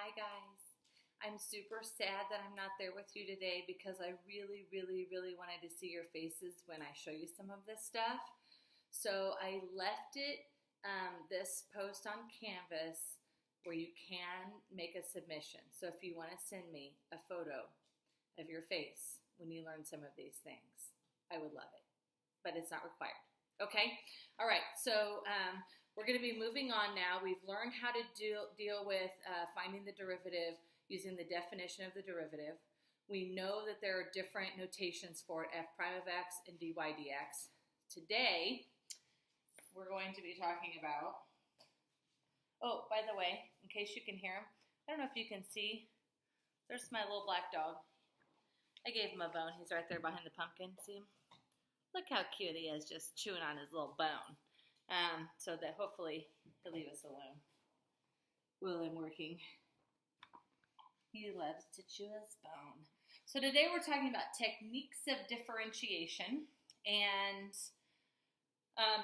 Hi guys. I'm super sad that I'm not there with you today because I really, really, really wanted to see your faces when I show you some of this stuff. So I left this post on Canvas where you can make a submission. So if you want to send me a photo of your face when you learn some of these things, I would love it. But it's not required. Okay? All right. So we're going to be moving on now. We've learned how to deal with finding the derivative using the definition of the derivative. We know that there are different notations for it, f prime of x and dy dx. Today, we're going to be talking about, oh, by the way, in case you can hear him, I don't know if you can see, there's my little black dog. I gave him a bone. He's right there behind the pumpkin. See him? Look how cute he is, just chewing on his little bone. So that hopefully he'll leave us alone while I'm working. He loves to chew his bone. So today we're talking about techniques of differentiation, and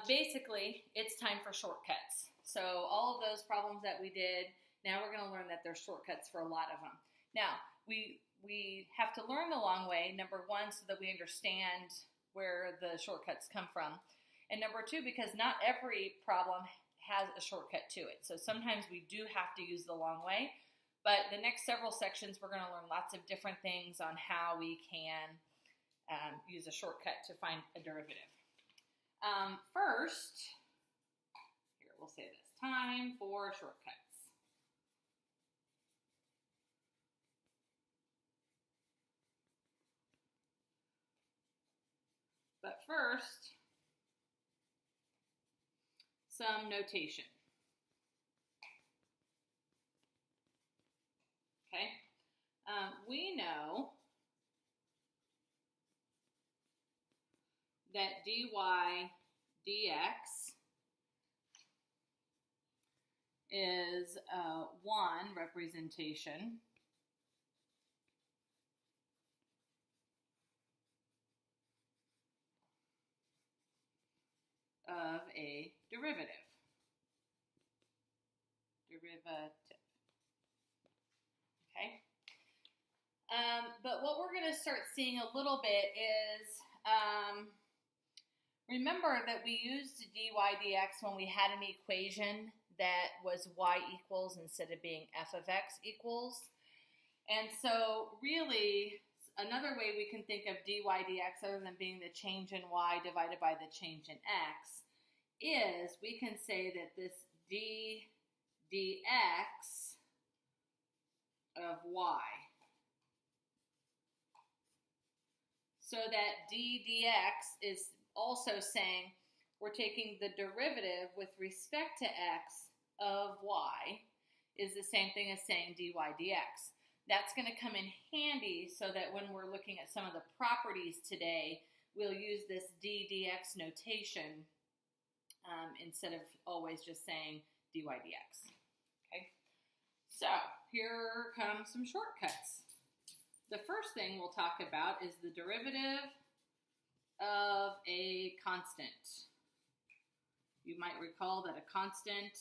basically it's time for shortcuts. So all of those problems that we did, now we're going to learn that there's shortcuts for a lot of them. Now, we have to learn the long way, number one, so that we understand where the shortcuts come from. And number two, because not every problem has a shortcut to it. So sometimes we do have to use the long way. But the next several sections, we're going to learn lots of different things on how we can use a shortcut to find a derivative. First, here we'll say this, time for shortcuts. But first, some notation. Okay, we know that dy dx is one representation of a derivative. Okay. But what we're going to start seeing a little bit is, remember that we used dy dx when we had an equation that was y equals instead of being f of x equals. And so really, another way we can think of dy dx other than being the change in y divided by the change in x is we can say that this d dx of y. So that d dx is also saying we're taking the derivative with respect to x of y is the same thing as saying dy dx. That's going to come in handy so that when we're looking at some of the properties today, we'll use this d dx notation instead of always just saying dy dx. Okay, so here come some shortcuts. The first thing we'll talk about is the derivative of a constant. You might recall that a constant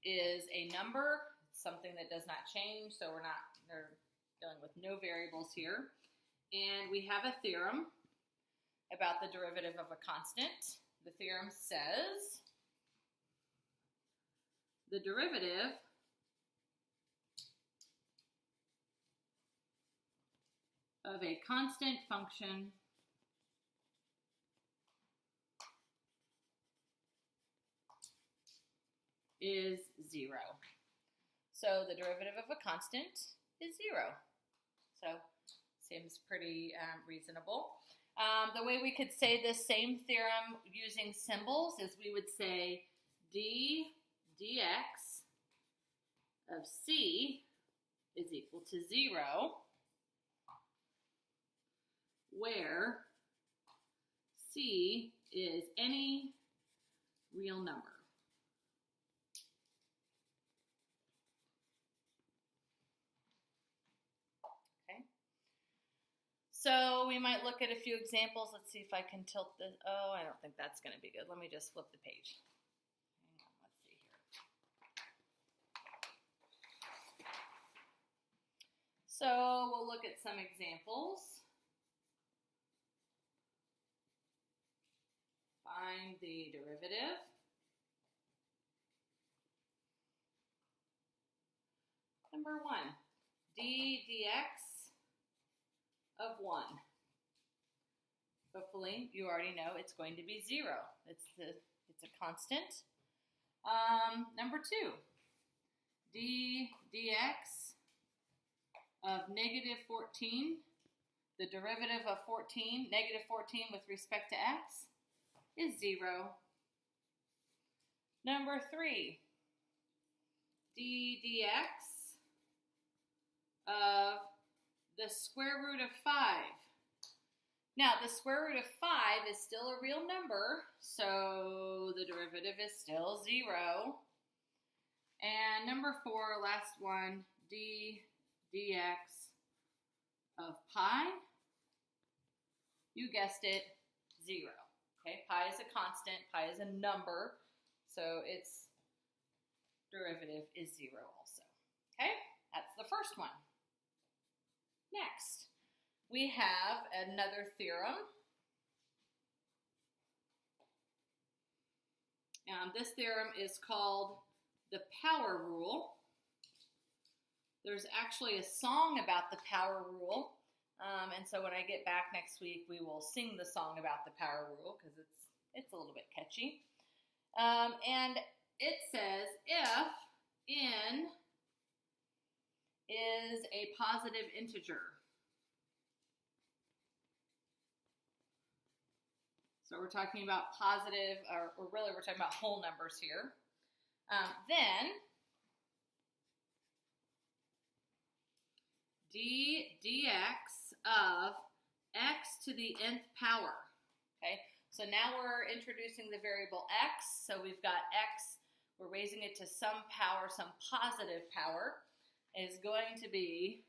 is a number, something that does not change, so we're dealing with no variables here. And we have a theorem about the derivative of a constant. The theorem says the derivative of a constant function is 0. So the derivative of a constant is 0. So seems pretty reasonable. The way we could say this same theorem using symbols is we would say d dx of c is equal to 0, where c is any real number. Okay. So we might look at a few examples. Let's see if I can tilt this. Oh, I don't think that's going to be good. Let me just flip the page. Hang on, let's see here. So we'll look at some examples. Find the derivative. Number 1, d dx of 1. Hopefully you already know it's going to be 0. It's a constant. Number 2, d dx of negative 14. The derivative of 14, negative 14 with respect to x, is 0. Number 3, d dx of the square root of 5. Now, the square root of 5 is still a real number, so the derivative is still 0. And number 4, last one, d dx of pi. You guessed it, 0. Okay, pi is a constant, pi is a number, so its derivative is 0 also. Okay, that's the first one. Next, we have another theorem. This theorem is called the power rule. There's actually a song about the power rule, and so when I get back next week, we will sing the song about the power rule because it's a little bit catchy. And it says if n is a positive integer. So we're talking about positive, or really we're talking about whole numbers here. Then d dx of x to the nth power. Okay, so now we're introducing the variable x. So we've got x, we're raising it to some power, some positive power, is going to be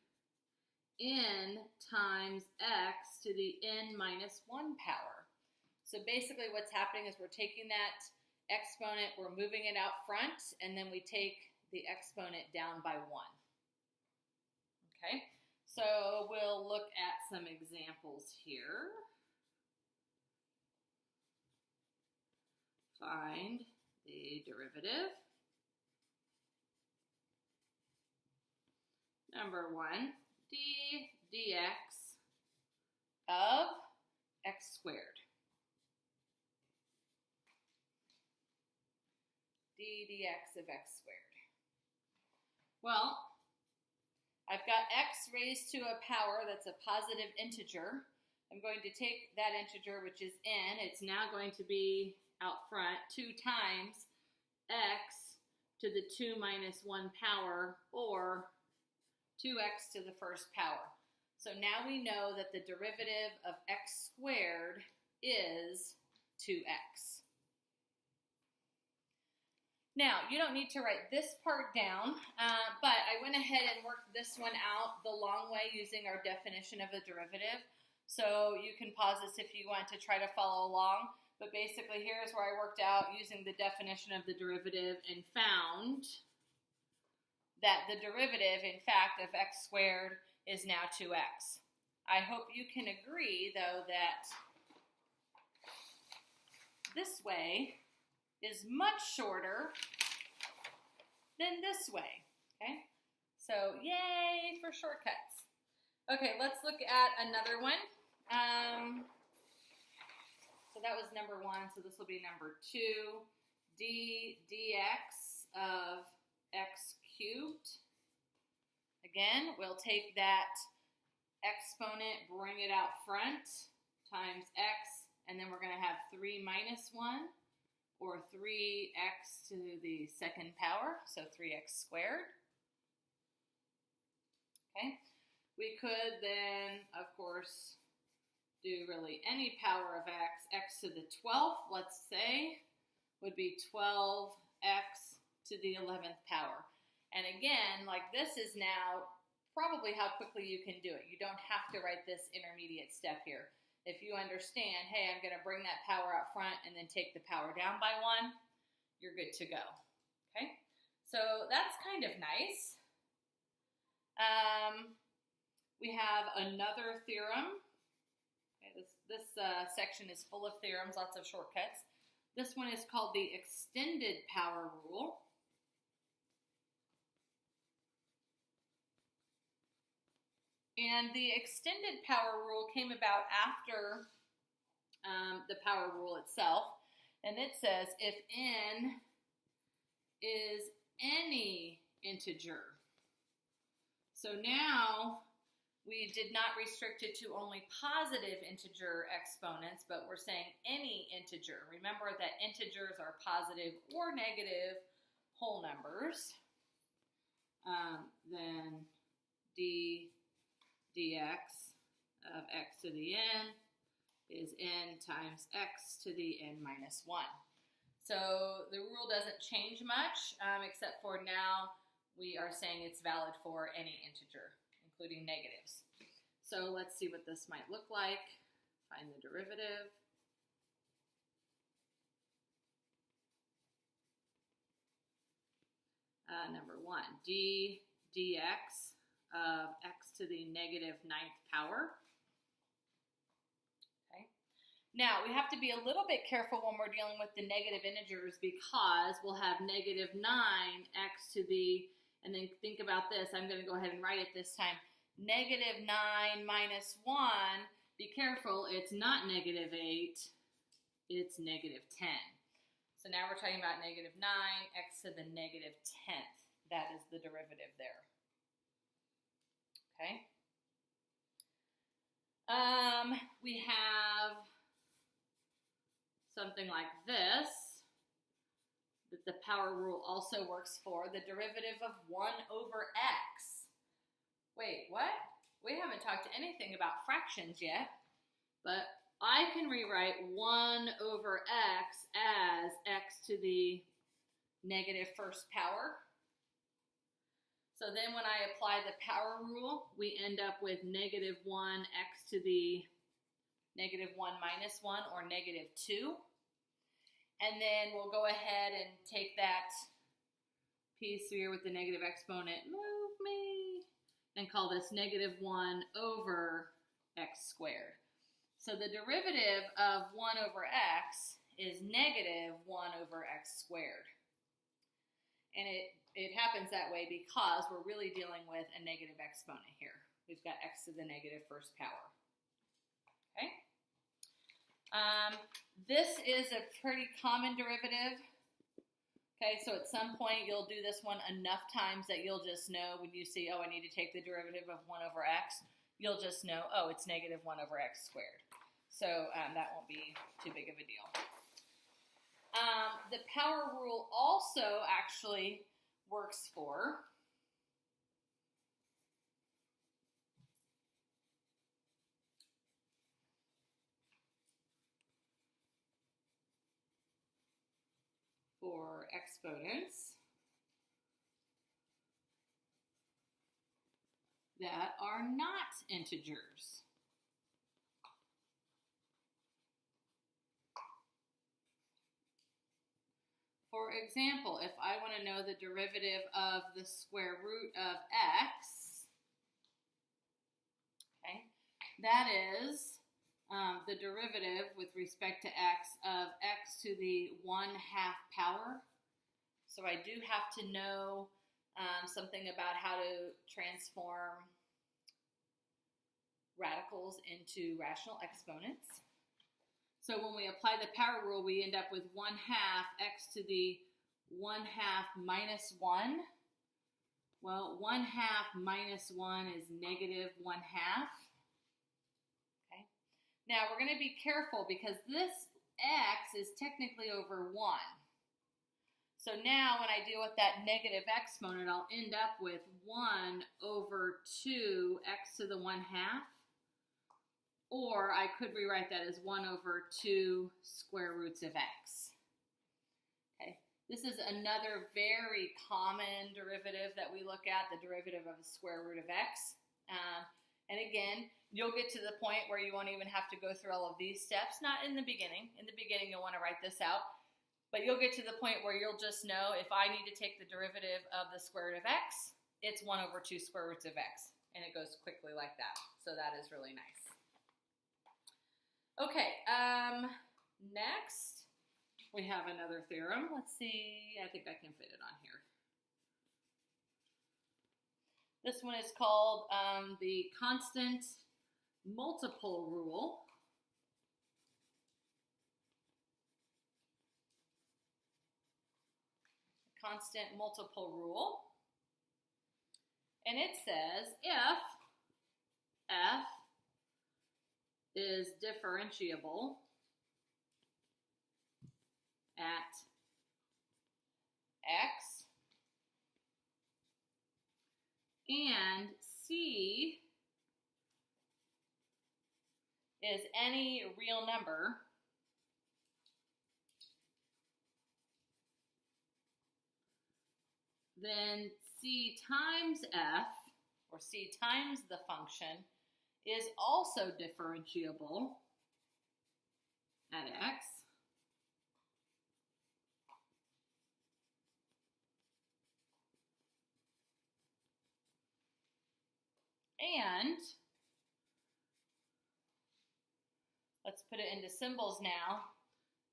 n times x to the n minus 1 power. So basically what's happening is we're taking that exponent, we're moving it out front, and then we take the exponent down by 1. Okay, so we'll look at some examples here. Find the derivative. Number 1, d dx of x squared. d dx of x squared. Well, I've got x raised to a power that's a positive integer. I'm going to take that integer, which is n. It's now going to be out front 2 times x to the 2 minus 1 power, or 2x to the first power. So now we know that the derivative of x squared is 2x. Now, you don't need to write this part down, but I went ahead and worked this one out the long way using our definition of a derivative. So you can pause this if you want to try to follow along. But basically, here's where I worked out using the definition of the derivative and found that the derivative, in fact, of x squared is now 2x. I hope you can agree, though, that this way is much shorter than this way, okay? So, yay for shortcuts. Okay, let's look at another one. So that was number 1, so this will be number 2. d dx of x cubed. Again, we'll take that exponent, bring it out front, times x, and then we're going to have 3 minus 1, or 3x to the second power, so 3x squared. Okay, we could then, of course, do really any power of x. X to the 12th, let's say, would be 12x to the 11th power. And again, like this is now probably how quickly you can do it. You don't have to write this intermediate step here. If you understand, hey, I'm going to bring that power up front and then take the power down by 1, you're good to go. Okay, so that's kind of nice. We have another theorem. Okay, this section is full of theorems, lots of shortcuts. This one is called the extended power rule. And the extended power rule came about after the power rule itself. And it says if n is any integer. So now we did not restrict it to only positive integer exponents, but we're saying any integer. Remember that integers are positive or negative whole numbers. Then dx of x to the n is n times x to the n minus 1. So the rule doesn't change much, except for now we are saying it's valid for any integer, including negatives. So let's see what this might look like. Find the derivative. Number 1, dx of x to the negative 9th power. Okay. Now, we have to be a little bit careful when we're dealing with the negative integers because we'll have negative 9x to the, and then think about this, I'm going to go ahead and write it this time, negative 9 minus 1, be careful, it's not negative 8, it's negative 10. So now we're talking about negative 9, x to the negative 10th. That is the derivative there. Okay. We have something like this that the power rule also works for, the derivative of 1 over x. Wait, what? We haven't talked anything about fractions yet, but I can rewrite 1 over x as x to the negative 1st power. So then when I apply the power rule, we end up with negative 1x to the negative 1 minus 1, or negative 2. And then we'll go ahead and take that piece here with the negative exponent, move me, and call this negative 1 over x squared. So the derivative of 1 over x is negative 1 over x squared. And it happens that way because we're really dealing with a negative exponent here. We've got x to the negative 1st power. Okay? This is a pretty common derivative. Okay, so at some point you'll do this one enough times that you'll just know when you see, oh, I need to take the derivative of 1 over x, you'll just know, oh, it's negative 1 over x squared. So that won't be too big of a deal. The power rule also actually works for exponents that are not integers. For example, if I want to know the derivative of the square root of x, okay, that is the derivative with respect to x of x to the 1/2 power. So I do have to know something about how to transform radicals into rational exponents. So when we apply the power rule, we end up with 1/2 x to the 1/2 minus 1. Well, 1/2 minus 1 is negative 1/2. Okay. Now we're going to be careful because this x is technically over 1. So now when I deal with that negative exponent, I'll end up with 1 over 2 x to the 1/2. Or I could rewrite that as 1 over 2 square roots of x. Okay. This is another very common derivative that we look at, the derivative of the square root of x. And again, you'll get to the point where you won't even have to go through all of these steps. Not in the beginning. In the beginning, you'll want to write this out. But you'll get to the point where you'll just know if I need to take the derivative of the square root of x, it's 1 over 2 square roots of x. and it goes quickly like that. So that is really nice. Okay, next we have another theorem. Let's see, I think I can fit it on here. This one is called the constant multiple rule. Constant multiple rule. And it says if f is differentiable at x and c is any real number, then c times f, or c times the function, is also differentiable at x and let's put it into symbols now.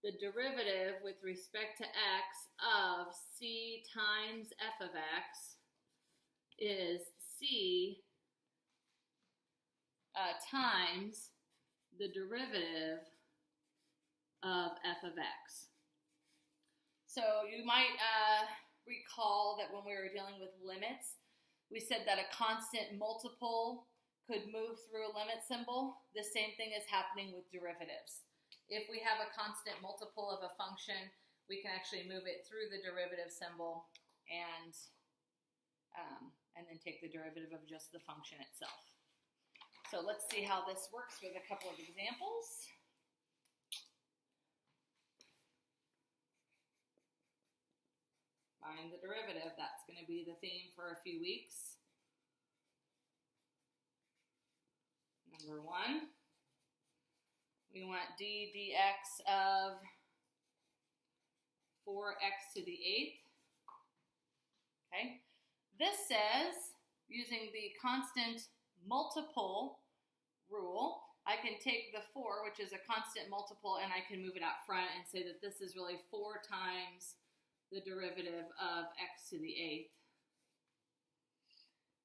The derivative with respect to x of c times f of x is c times the derivative of f of x. So you might recall that when we were dealing with limits, we said that a constant multiple could move through a limit symbol. The same thing is happening with derivatives. If we have a constant multiple of a function, we can actually move it through the derivative symbol and then take the derivative of just the function itself. So let's see how this works with a couple of examples. Find the derivative. That's going to be the theme for a few weeks. Number 1, we want d dx of 4x to the 8th. Okay. This says, using the constant multiple rule, I can take the 4, which is a constant multiple, and I can move it out front and say that this is really 4 times the derivative of x to the 8th.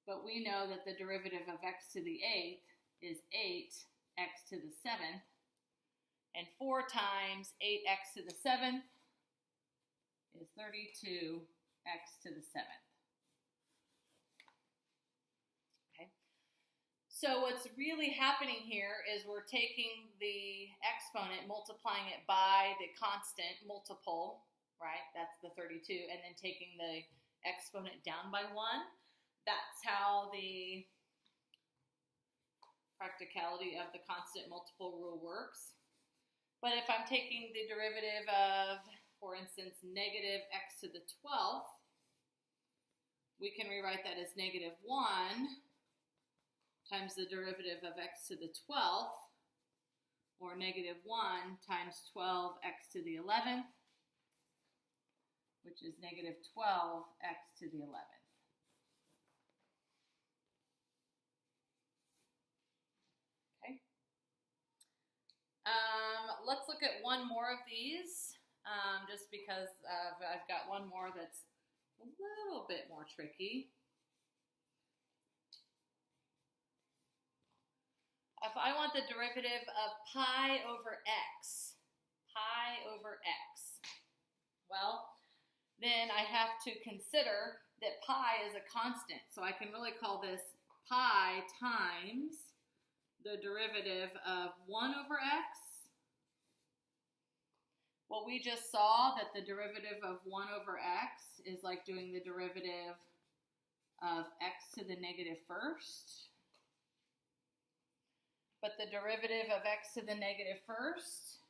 But we know that the derivative of x to the 8th is 8x to the 7th, and 4 times 8x to the 7th is 32x to the 7th. Okay. So what's really happening here is we're taking the exponent, multiplying it by the constant multiple, right? That's the 32, and then taking the exponent down by 1. That's how the practicality of the constant multiple rule works. But if I'm taking the derivative of, for instance, negative x to the 12th, we can rewrite that as negative 1 times the derivative of x to the 12th, or negative 1 times 12x to the 11th, which is negative 12x to the 11th. Okay. Let's look at one more of these, just because I've got one more that's a little bit more tricky. If I want the derivative of pi over x, well, then I have to consider that pi is a constant. So I can really call this pi times the derivative of 1 over x. Well, we just saw that the derivative of 1 over x is like doing the derivative of x to the negative first. But the derivative of x to the negative first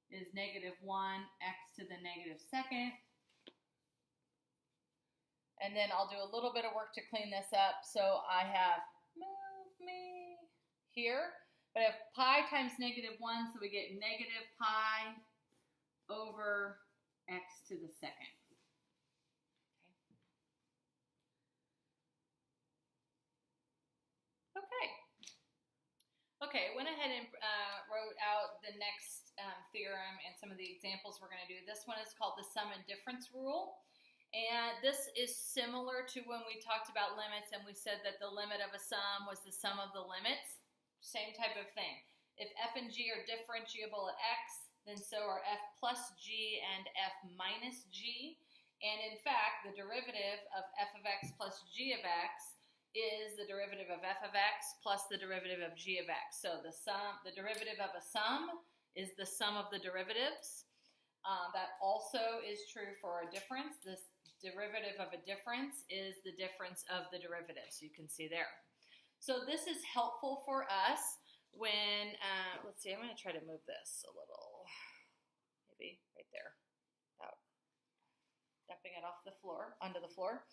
is negative 1x to the negative second. And then I'll do a little bit of work to clean this up. So I have move me here. But I have pi times negative 1, so we get negative pi over x to the second. Okay. Okay, went ahead and wrote out the next theorem and some of the examples we're going to do. This one is called the sum and difference rule. And this is similar to when we talked about limits and we said that the limit of a sum was the sum of the limits. Same type of thing. If f and g are differentiable at x, then so are f plus g and f minus g. And in fact, the derivative of f of x plus g of x is the derivative of f of x plus the derivative of g of x. So the derivative of a sum is the sum of the derivatives. That also is true for a difference. This derivative of a difference is the difference of the derivatives. You can see there. So this is helpful for us when, let's see, I'm going to try to move this a little, maybe right there, without dumping it off the floor, onto the floor.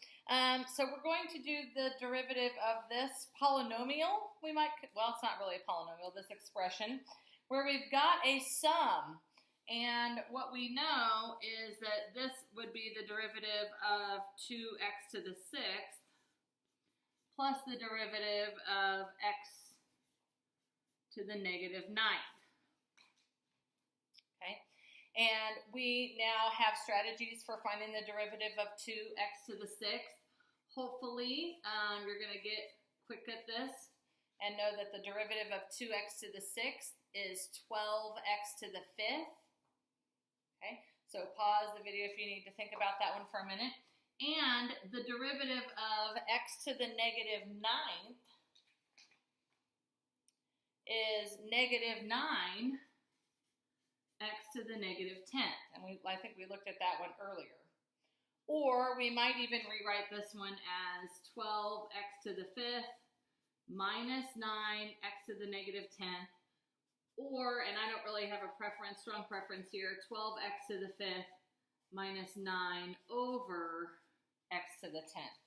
So we're going to do the derivative of this polynomial. Well, it's not really a polynomial, this expression, where we've got a sum. And what we know is that this would be the derivative of 2x to the 6th plus the derivative of x to the negative 9th. Okay, and we now have strategies for finding the derivative of 2x to the 6th. Hopefully, you're going to get quick at this and know that the derivative of 2x to the 6th is 12x to the 5th. Okay, so pause the video if you need to think about that one for a minute. And the derivative of x to the negative 9th is negative 9 x to the negative 10th. And I think we looked at that one earlier. Or we might even rewrite this one as 12x to the 5th minus 9x to the negative 10th. Or, and I don't really have a strong preference here, 12x to the 5th minus 9 over x to the 10th.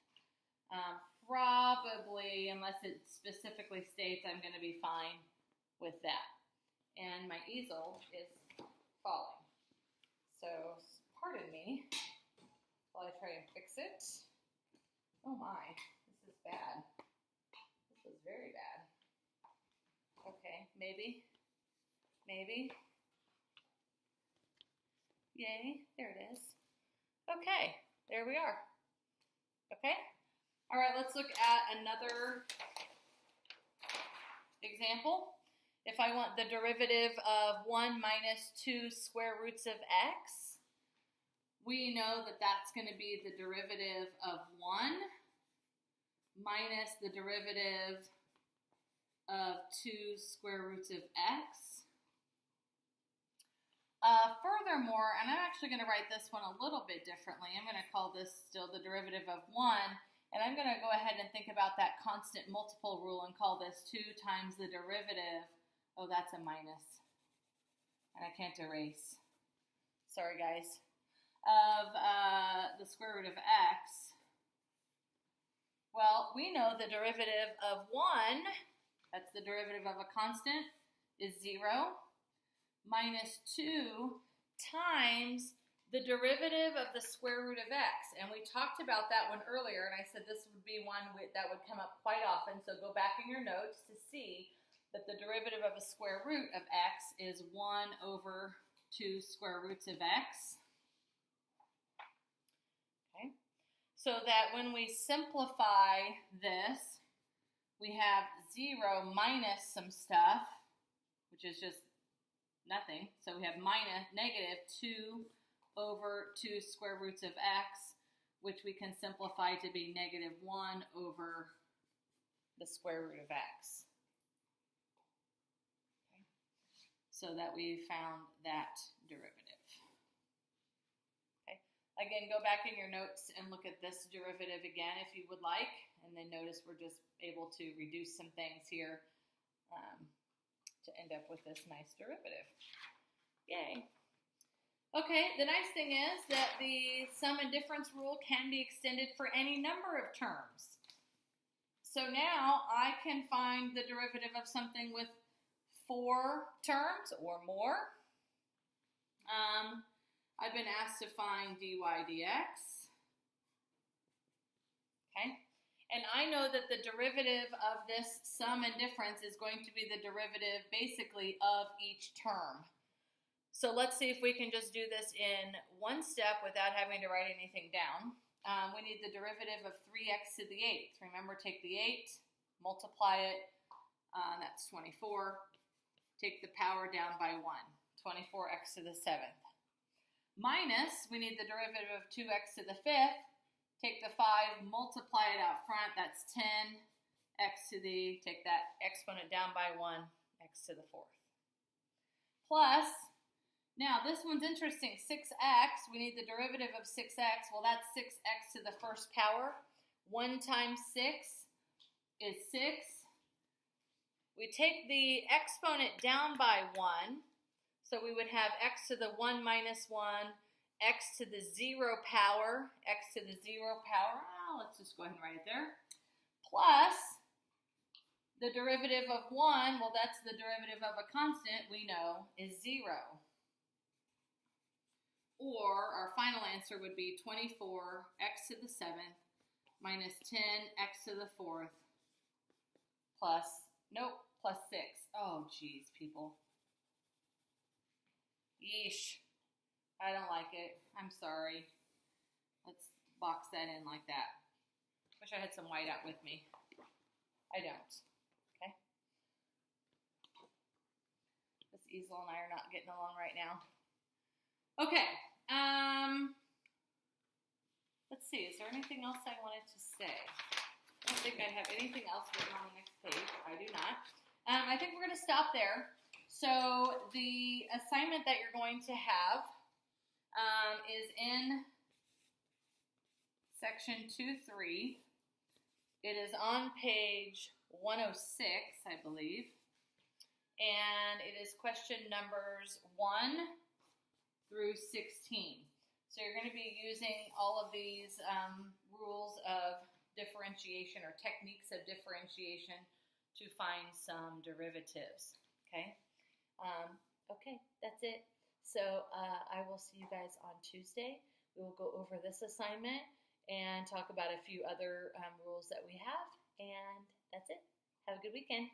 Probably, unless it specifically states, I'm going to be fine with that. And my easel is falling. So, pardon me while I try and fix it. Oh my, this is bad. This is very bad. Okay, maybe. Yay, there it is. Okay, there we are. Okay? All right, let's look at another example. If I want the derivative of 1 minus 2 square roots of x, we know that that's going to be the derivative of 1 minus the derivative of 2 square roots of x. Furthermore, and I'm actually going to write this one a little bit differently. I'm going to call this still the derivative of 1, and I'm going to go ahead and think about that constant multiple rule and call this 2 times the derivative. Oh, that's a minus, and I can't erase. Sorry, guys. Of the square root of x. Well, we know the derivative of 1, that's the derivative of a constant, is 0. Minus 2 times the derivative of the square root of x. And we talked about that one earlier, and I said this would be one that would come up quite often, so go back in your notes to see that the derivative of a square root of x is 1 over 2 square roots of x. Okay, so that when we simplify this, we have 0 minus some stuff, which is just nothing. So we have negative 2 over 2 square roots of x, which we can simplify to be negative 1 over the square root of x. Okay. So that we found that derivative. Okay. Again, go back in your notes and look at this derivative again if you would like, and then notice we're just able to reduce some things here to end up with this nice derivative. Yay. Okay, the nice thing is that the sum and difference rule can be extended for any number of terms. So now I can find the derivative of something with 4 terms or more. I've been asked to find dy dx. Okay, And I know that the derivative of this sum and difference is going to be the derivative basically of each term. So let's see if we can just do this in one step without having to write anything down. We need the derivative of 3x to the 8th. Remember, take the 8, multiply it, that's 24. Take the power down by 1, 24x to the 7th. Minus, we need the derivative of 2x to the 5th. Take the 5, multiply it out front, that's 10, x to the, take that exponent down by 1, x to the 4th. Plus, now this one's interesting, 6x, we need the derivative of 6x, well that's 6x to the first power. 1 times 6 is 6. We take the exponent down by 1, so we would have x to the 1 minus 1, x to the 0 power, x to the 0 power, let's just go ahead and write it there, plus the derivative of 1, well that's the derivative of a constant, we know, is 0. Or our final answer would be 24 x to the 7th minus 10 x to the 4th plus, plus 6. Oh, geez, people. Yeesh. I don't like it. I'm sorry. Let's box that in like that. Wish I had some white out with me. I don't. Okay? This easel and I are not getting along right now. Okay. Let's see. Is there anything else I wanted to say? I don't think I have anything else written on the next page. I do not. I think we're going to stop there. So the assignment that you're going to have is in section 2.3. It is on page 106, I believe. And it is question numbers 1 through 16. So you're going to be using all of these rules of differentiation or techniques of differentiation to find some derivatives. Okay? Okay, that's it. So I will see you guys on Tuesday. We will go over this assignment and talk about a few other rules that we have. And that's it. Have a good weekend.